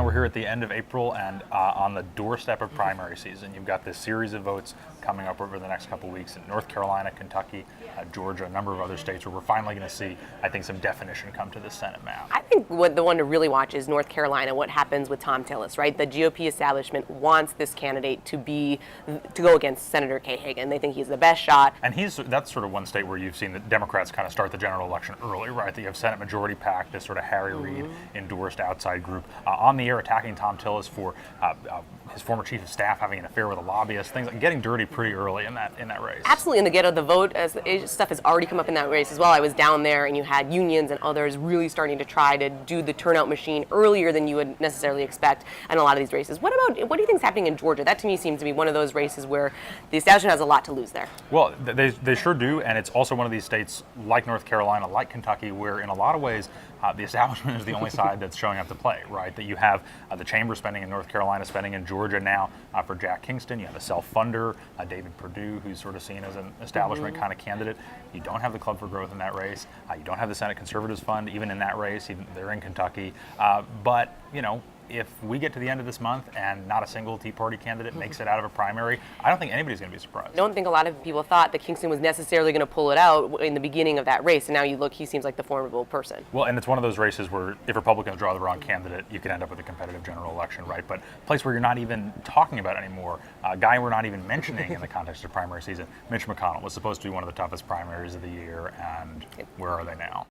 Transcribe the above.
we're here at the end of April and on the doorstep of primary season. You've got this series of votes coming up over the next couple weeks in North Carolina, Kentucky, Georgia, a number of other states where we're finally going to see, I think, some definition come to the Senate map. I think the one to really watch is North Carolina, what happens with Thom Tillis, right? The GOP establishment wants this candidate to go against Senator Kay Hagan. They think he's the best shot. And that's sort of one state where you've seen the Democrats kind of start the general election early, right? That you have Senate Majority PAC, this sort of Harry Reid endorsed outside group on the air attacking Thom Tillis for his former chief of staff having an affair with a lobbyist, things like getting dirty pretty early in that race. Absolutely, and the get of the vote stuff has already come up in that race as well. I was down there, and you had unions and others really starting to try to do the turnout machine earlier than you would necessarily expect in a lot of these races. What do you think is happening in Georgia? That to me seems to be one of those races where the establishment has a lot to lose there. Well, they sure do, and it's also one of these states like North Carolina, like Kentucky, where in a lot of ways the establishment is the only side that's showing up to play, right? That you have the chamber spending in North Carolina, spending in Georgia now for Jack Kingston. You have a self-funder, David Perdue, who's sort of seen as an establishment kind of candidate. You don't have the Club for Growth in that race. You don't have the Senate Conservatives Fund even in that race. They're in Kentucky. But, if we get to the end of this month and not a single Tea Party candidate makes it out of a primary, I don't think anybody's going to be surprised. I don't think a lot of people thought that Kingston was necessarily going to pull it out in the beginning of that race, and now you look, he seems like the formidable person. Well, and it's one of those races where if Republicans draw the wrong candidate, you could end up with a competitive general election, right? But a place where you're not even talking about anymore, a guy we're not even mentioning in the context of primary season, Mitch McConnell, was supposed to be one of the toughest primaries of the year, and where are they now?